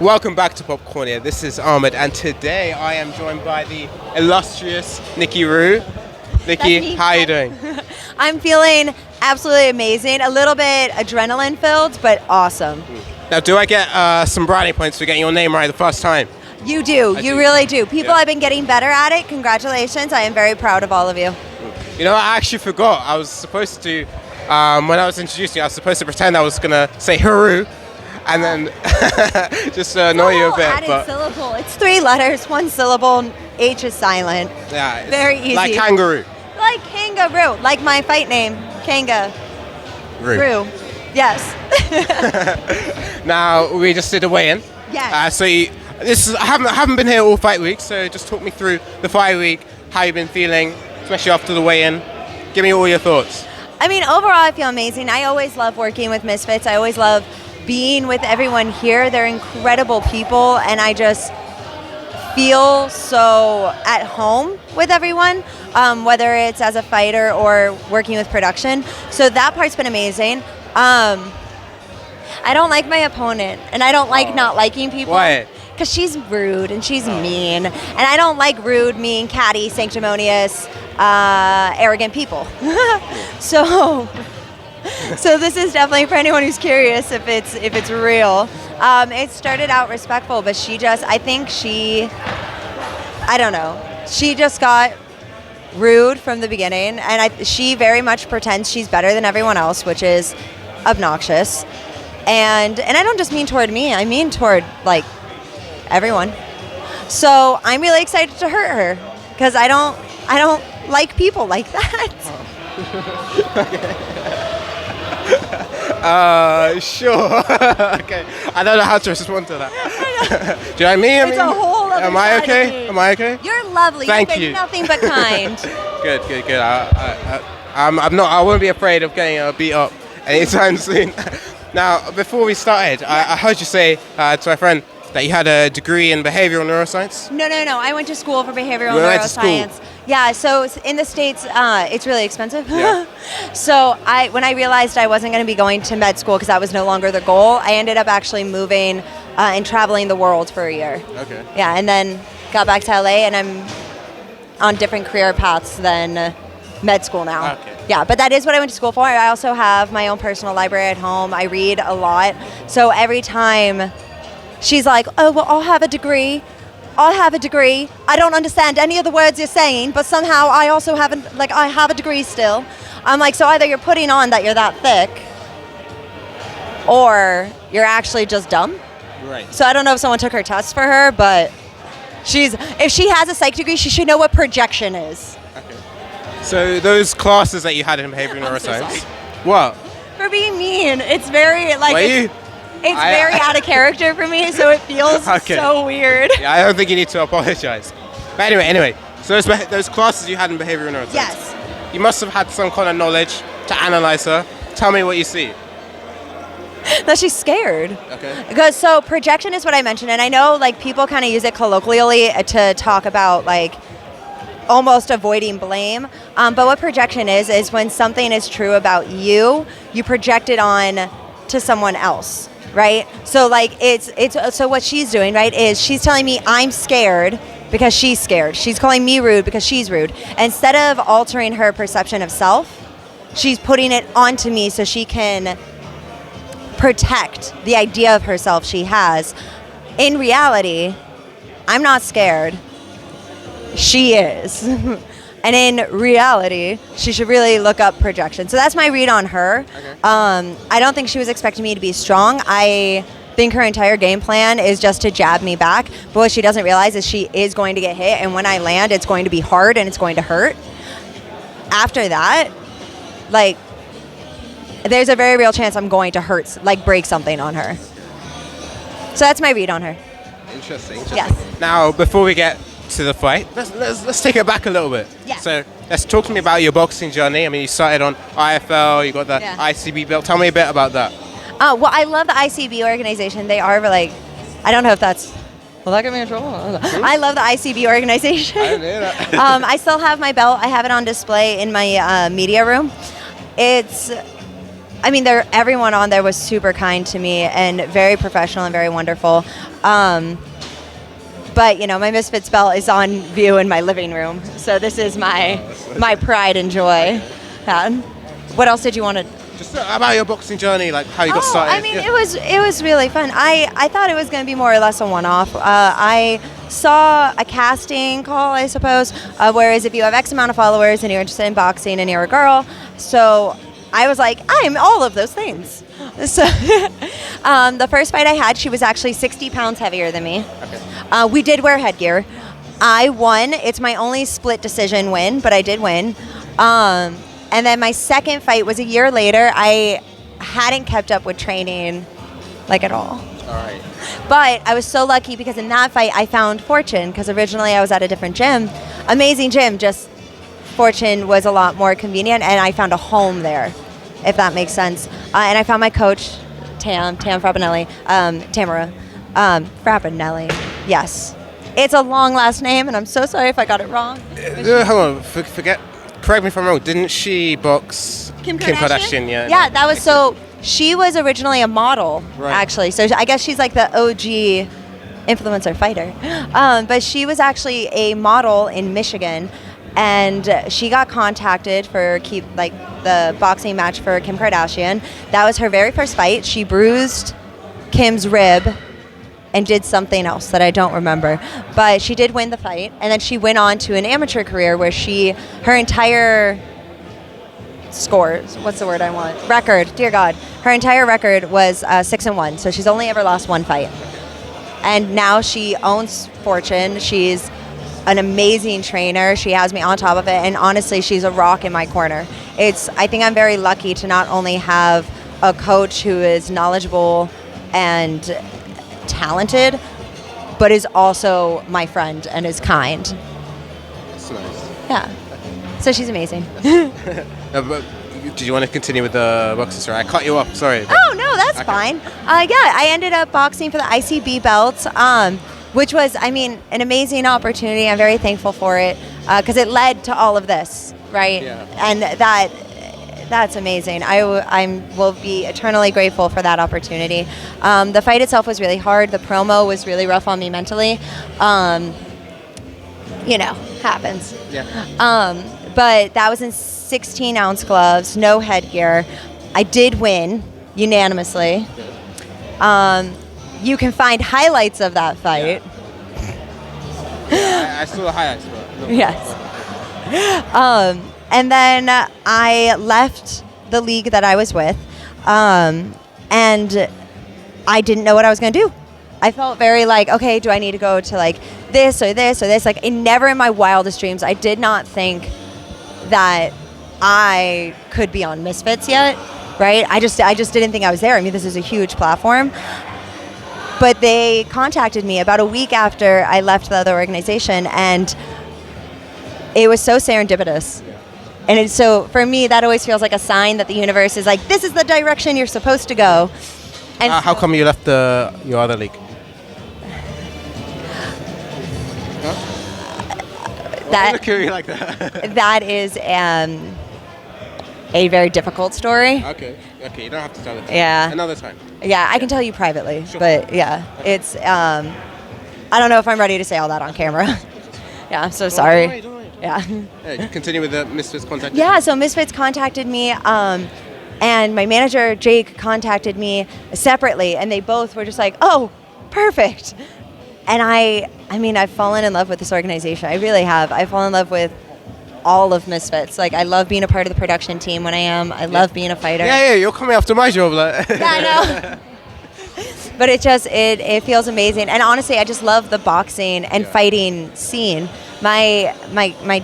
Welcome back to Popcornia. This is Ahmed, and today I am joined by the illustrious Nikki Hru. Nikki, how are you doing? I'm feeling absolutely amazing. A little bit adrenaline filled, but awesome. Now, do I get some brownie points for getting your name right the first time? You do. You really do. People have been getting better at it. Congratulations. I am very proud of all of you. You know, I actually forgot. I was supposed to, when I was introducing you, I was supposed to pretend I was going to say Hru, and then just to annoy you a bit. Added syllable. It's 3 letters, 1 syllable. H is silent. Yeah, it's very easy. like kangaroo. Like kangaroo. Like my fight name, Kangaroo. Yes. Now we just did a weigh-in. Yes. I haven't been here all fight week, so just talk me through the fight week, how you've been feeling, especially after the weigh-in. Give me all your thoughts. I mean, overall, I feel amazing. I always love working with Misfits. I always love being with everyone here. They're incredible people, and I just feel so at home with everyone, whether it's as a fighter or working with production. So that part's been amazing. I don't like my opponent, and I don't like not liking people. Why? Because she's rude and she's mean, and I don't like rude, mean, catty, sanctimonious, arrogant people. So this is definitely for anyone who's curious if it's real. It started out respectful, but she just got rude from the beginning, and she very much pretends she's better than everyone else, which is obnoxious. And I don't just mean toward me, I mean toward like everyone. So I'm really excited to hurt her because I don't like people like that. Sure. Okay. I don't know how to respond to that. Do you know what I mean? It's a whole other Am I side okay? of me. Am I okay? You're lovely. Thank You've been you. nothing but kind. Good. I won't be afraid of getting beat up anytime soon. Now, before we started, I heard you say to my friend that you had a degree in behavioral neuroscience. No. I went to school for behavioral You went to neuroscience. school? Yeah, so in the States, it's really expensive. Yeah. So when I realized I wasn't going to be going to med school because that was no longer the goal, I ended up actually moving and traveling the world for a year. Okay. Yeah, and then got back to LA, and I'm on different career paths than med school now. Okay. Yeah, but that is what I went to school for. I also have my own personal library at home. I read a lot. So every time she's like, oh, well, I'll have a degree. I don't understand any of the words you're saying, but somehow I also I have a degree still. I'm like, so either you're putting on that you're that thick, or you're actually just dumb. Right. So I don't know if someone took her test for her, but if she has a psych degree, she should know what projection is. Okay. So those classes that you had in behavioral I'm so neuroscience. sorry. What? For being mean, it's very It's I- very out of character for me, so it feels Okay. so weird. Yeah, I don't think you need to apologize. But anyway, so those classes you had in behavioral neuroscience. Yes. You must have had some kind of knowledge to analyze her. Tell me what you see. That she's scared. Okay. Because so projection is what I mentioned, and I know like people kind of use it colloquially to talk about like almost avoiding blame. But what projection is when something is true about you, you project it on to someone else. Right? So like so what she's doing, right, is she's telling me I'm scared because she's scared. She's calling me rude because she's rude. Instead of altering her perception of self, she's putting it onto me so she can protect the idea of herself she has. In reality, I'm not scared. She is. And in reality, she should really look up projection. So that's my read on her. Okay. I don't think she was expecting me to be strong. I think her entire game plan is just to jab me back. But what she doesn't realize is she is going to get hit. And when I land, it's going to be hard and it's going to hurt. After that, like, there's a very real chance I'm going to break something on her. So that's my read on her. Interesting. Yes. Now, before we get to the fight, let's take it back a little bit. Yeah. So let's talk to me about your boxing journey. I mean, you started on IFL, you got the ICB belt. Tell me a bit about that. Well, I love the ICB organization. They are like, I don't know if that's, will that get me in trouble? I love the ICB organization. I didn't hear that. I still have my belt. I have it on display in my media room. It's I mean, everyone on there was super kind to me and very professional and very wonderful. But my Misfits belt is on view in my living room, so this is my pride and joy. Yeah. What else did you want to? Just about your boxing journey, like how you got started. I mean, it was really fun. I thought it was going to be more or less a one-off. I saw a casting call, I suppose, whereas if you have X amount of followers and you're interested in boxing and you're a girl, so I was like, I'm all of those things. So the first fight I had, she was actually 60 pounds heavier than me. Okay. We did wear headgear. I won. It's my only split decision win, but I did win. And then my second fight was a year later. I hadn't kept up with training, like, at all. All right. But I was so lucky because in that fight I found Fortune, because originally I was at a different gym. Amazing gym, just Fortune was a lot more convenient, and I found a home there, if that makes sense. And I found my coach, Tam Frappanelli, Tamara Frappanelli. Yes. It's a long last name, and I'm so sorry if I got it wrong. Hold on, correct me if I'm wrong. Didn't she box Kim Kardashian? Yeah. Yeah, that was so. She was originally a model, actually. So I guess she's like the OG influencer fighter. But she was actually a model in Michigan, and she got contacted for the boxing match for Kim Kardashian. That was her very first fight. She bruised Kim's rib and did something else that I don't remember. But she did win the fight, and then she went on to an amateur career where her entire scores, what's the word I want? Record, dear God. Her entire record was 6-1, so she's only ever lost one fight. And now she owns Fortune. She's an amazing trainer. She has me on top of it, and honestly, she's a rock in my corner. I think I'm very lucky to not only have a coach who is knowledgeable and talented, but is also my friend and is kind. That's nice. Yeah. So she's amazing. But did you want to continue with the boxing story? I cut you off, sorry. Oh, no, that's fine. Yeah, I ended up boxing for the ICB belt, which was, an amazing opportunity. I'm very thankful for it because it led to all of this, right? Yeah. And that's amazing. I will be eternally grateful for that opportunity. The fight itself was really hard. The promo was really rough on me mentally. Happens. Yeah. But that was in 16-ounce gloves, no headgear. I did win unanimously. You can find highlights of that fight. Yeah, I saw the highlights. But no. Yes. And then I left the league that I was with, and I didn't know what I was going to do. I felt very okay, do I need to go to this or this or this? Never in my wildest dreams, I did not think that I could be on Misfits yet, right? I just didn't think I was there. This is a huge platform. But they contacted me about a week after I left the other organization, and it was so serendipitous. And so for me, that always feels like a sign that the universe is this is the direction you're supposed to go. And how come you left your other league? That is a very difficult story. Okay, you don't have to tell it. Yeah. Another time. Yeah, I can tell you privately, sure. But yeah, it's, I don't know if I'm ready to say all that on camera. Yeah, I'm so sorry. Don't worry. Yeah. Continue with the Misfits contact. Yeah, so Misfits contacted me, and my manager, Jake, contacted me separately, and they both were just oh, perfect. And I've fallen in love with this organization. I really have. I've fallen in love with all of Misfits. I love being a part of the production team when I am. I love being a fighter. Yeah, you're coming after my job. Yeah, I know. But it feels amazing. And honestly, I just love the boxing and fighting scene. My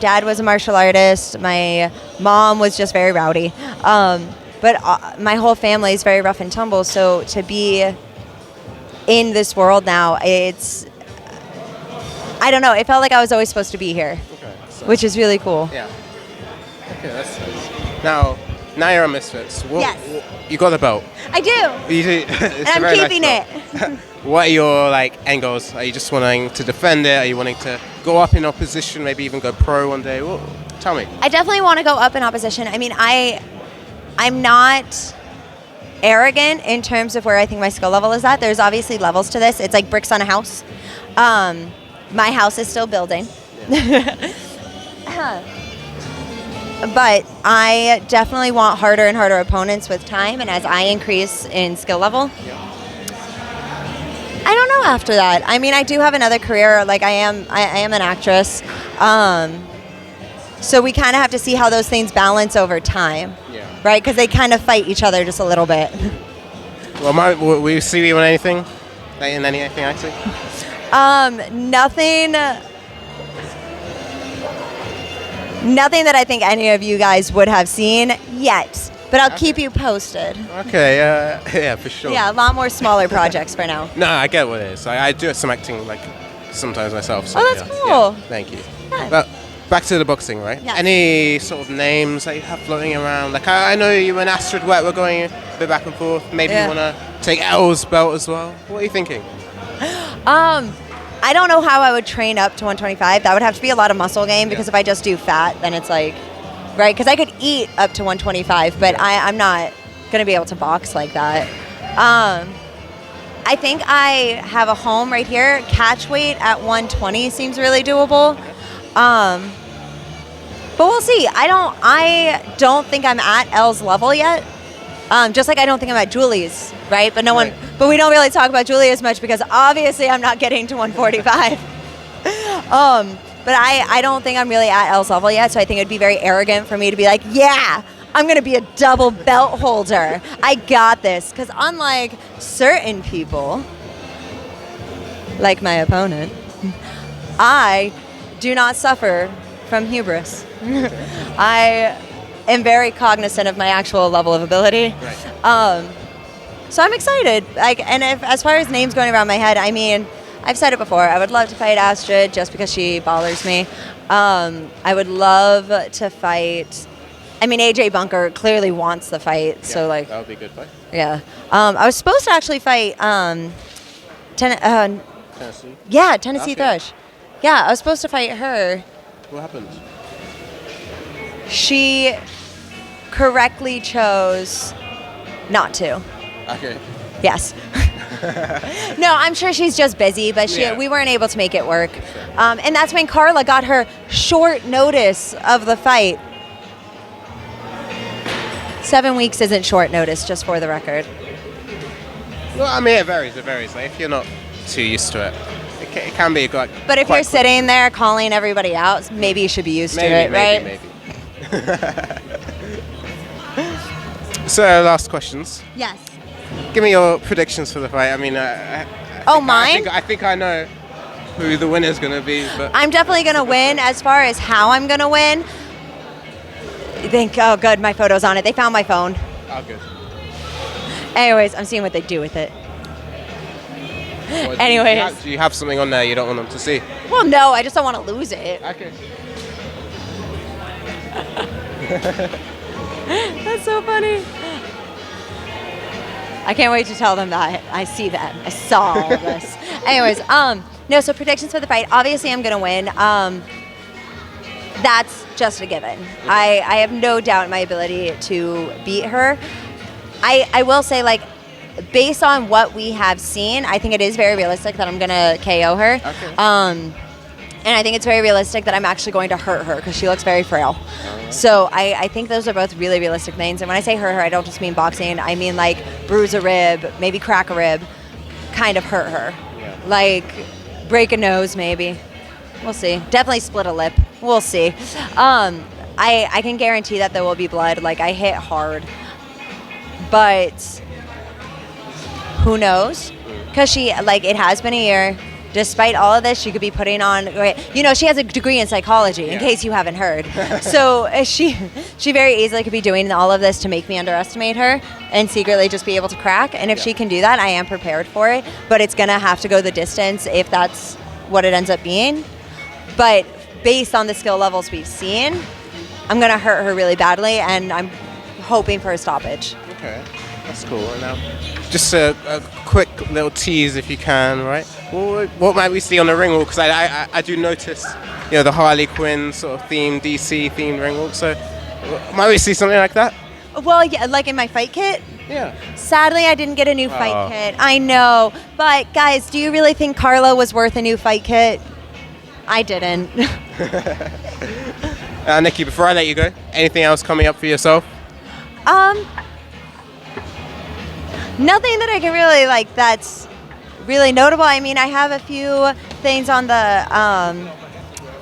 dad was a martial artist. My mom was just very rowdy. But my whole family is very rough and tumble. So to be in this world now, I don't know. It felt like I was always supposed to be here, which is really cool. Yeah. Okay, that's nice. Now you're on Misfits. Yes. You got the belt. I do. And I'm keeping it. What are your end goals? Are you just wanting to defend it? Are you wanting to go up in opposition, maybe even go pro one day? Well, tell me. I definitely want to go up in opposition. I'm not arrogant in terms of where I think my skill level is at. There's obviously levels to this. It's like bricks on a house. My house is still building. But I definitely want harder and harder opponents with time, and as I increase in skill level, I don't know after that. I mean, I do have another career. Like I am an actress. So we kind of have to see how those things balance over time, right? Because they kind of fight each other just a little bit. Well, will you see you in anything? In anything, actually? Nothing that I think any of you guys would have seen yet. But I'll keep you posted. Okay, yeah, for sure. Yeah, a lot more smaller projects for now. No, I get what it is. I do some acting, like, sometimes myself. So, oh, that's cool. Yeah, thank you. Yeah. But back to the boxing, right? Yeah. Any sort of names that you have floating around? Like, I know you and Astrid Wett were going a bit back and forth. Maybe you want to take Elle's belt as well. What are you thinking? I don't know how I would train up to 125. That would have to be a lot of muscle gain because if I just do fat, then it's like, right? Because I could eat up to 125, but I'm not going to be able to box like that. I think I have a home right here. Catch weight at 120 seems really doable. But we'll see. I don't think I'm at Elle's level yet. Just like I don't think I'm at Julie's, right? But but we don't really talk about Julie as much because obviously I'm not getting to 145. But I don't think I'm really at Elle's level yet, so I think it'd be very arrogant for me to be like, yeah, I'm going to be a double belt holder. I got this. Because unlike certain people, like my opponent, I do not suffer from hubris. I am very cognizant of my actual level of ability. Right. So I'm excited. And as far as names going around my head, I mean, I've said it before. I would love to fight Astrid just because she bothers me. I would love to fight. I mean, AJ Bunker clearly wants the fight. So like that would be a good fight. Yeah. I was supposed to actually fight Tennessee. Yeah, Tennessee Thrush. Yeah, I was supposed to fight her. What happened? She correctly chose not to. Okay. Yes. No, I'm sure she's just busy, but we weren't able to make it work. And that's when Carla got her short notice of the fight. 7 weeks isn't short notice, just for the record. Well, I mean, it varies. Like, if you're not too used to it, it can be like. But if you're sitting there calling everybody out, maybe you should be used to it, right? Maybe. So, last questions. Yes. Give me your predictions for the fight. I mean, mine? I think I know who the winner's going to be. But I'm definitely going to win. As far as how I'm going to win, oh, good, my photo's on it. They found my phone. Oh, good. Anyways, I'm seeing what they do with it. Well, Anyways. Do you have something on there you don't want them to see? Well, no, I just don't want to lose it. Okay. That's so funny. I can't wait to tell them that I see that. I saw all of this. Anyways, no, so predictions for the fight. Obviously, I'm going to win. That's just a given. I have no doubt in my ability to beat her. I will say, like, based on what we have seen, I think it is very realistic that I'm going to KO her. Okay. And I think it's very realistic that I'm actually going to hurt her because she looks very frail. So I think those are both really realistic things. And when I say hurt her, I don't just mean boxing. I mean like bruise a rib, maybe crack a rib, kind of hurt her. Yeah. Like break a nose maybe. We'll see. Definitely split a lip. We'll see. I can guarantee that there will be blood. Like I hit hard. But who knows? Because she, like, it has been a year. Despite all of this, she could be putting on, you know, she has a degree in psychology, in case you haven't heard. So she very easily could be doing all of this to make me underestimate her and secretly just be able to crack. And if she can do that, I am prepared for it. But it's going to have to go the distance if that's what it ends up being. But based on the skill levels we've seen, I'm going to hurt her really badly, and I'm hoping for a stoppage. Okay, that's cool. And now, just a quick little tease, if you can, right? What might we see on the ring walk? Because I do notice, you know, the Harley Quinn sort of themed, DC themed ring walk. So, might we see something like that? Well, yeah, like in my fight kit. Yeah. Sadly, I didn't get a new fight Oh. kit. I know. But guys, do you really think Carla was worth a new fight kit? I didn't. Nikki, before I let you go, anything else coming up for yourself? Nothing that I can really like that's really notable. I mean, I have a few things on the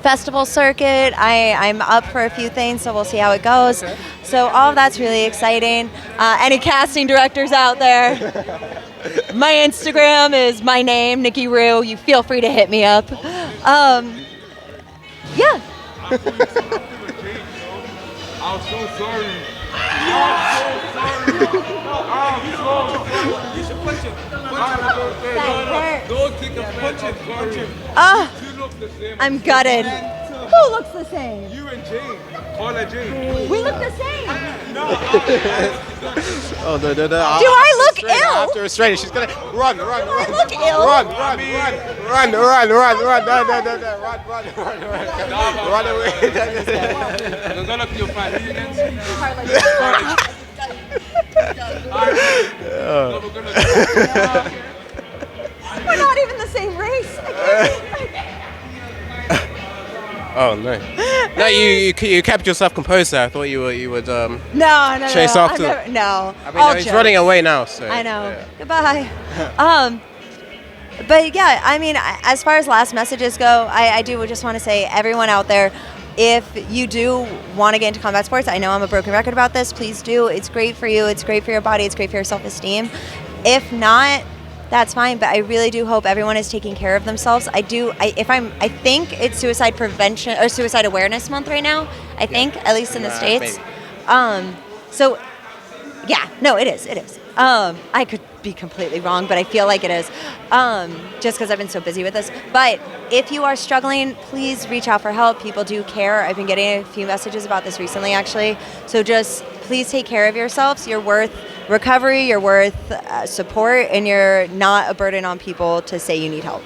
festival circuit. I'm up for a few things, so we'll see how it goes. Okay. So all of that's really exciting. Any casting directors out there? My Instagram is my name, Nikki Hru. You feel free to hit me up. Yeah. I'm so sorry. I'm so sorry. You should punch him. Don't take offense. I'm sorry. You look the same. I'm gutted. Who looks the same? You and Jane. Call her Jane. We look the same. Oh, no. Do I look ill? After restraining, she's gonna run. Do I look ill? Run. No, run away. You're gonna feel fine. We're not even the same race. Oh no! No, you kept yourself composed there. I thought you would No. chase no. after. No. I mean, no, he's running away now. So I know. yeah. Goodbye. But yeah, I mean, as far as last messages go, I do just want to say, everyone out there, if you do want to get into combat sports, I know I'm a broken record about this. Please do. It's great for you. It's great for your body. It's great for your self-esteem. If not, that's fine. But I really do hope everyone is taking care of themselves. I think it's Suicide Prevention or Suicide Awareness Month right now. I think, at least in the States. Maybe. So yeah, no, it is. It is. I could be completely wrong, but I feel like it is, just because I've been so busy with this. But if you are struggling, please reach out for help. People do care. I've been getting a few messages about this recently, actually. So just please take care of yourselves. You're worth recovery. You're worth support, and you're not a burden on people to say you need help.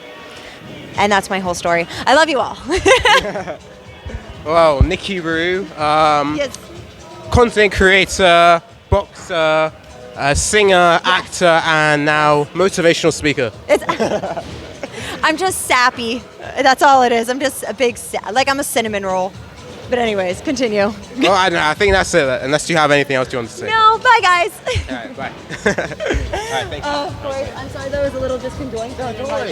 And that's my whole story. I love you all. Well, Nikki Hru, Yes. content creator, boxer, singer, actor, and now motivational speaker. I'm just sappy. That's all it is. I'm just a big, I'm a cinnamon roll. But anyways, continue. Well, I don't know. I think that's it. Unless you have anything else you want to say. No, bye guys. All right, bye. All right, thank you. Of course. I'm sorry, that was a little disconjointed. Don't worry.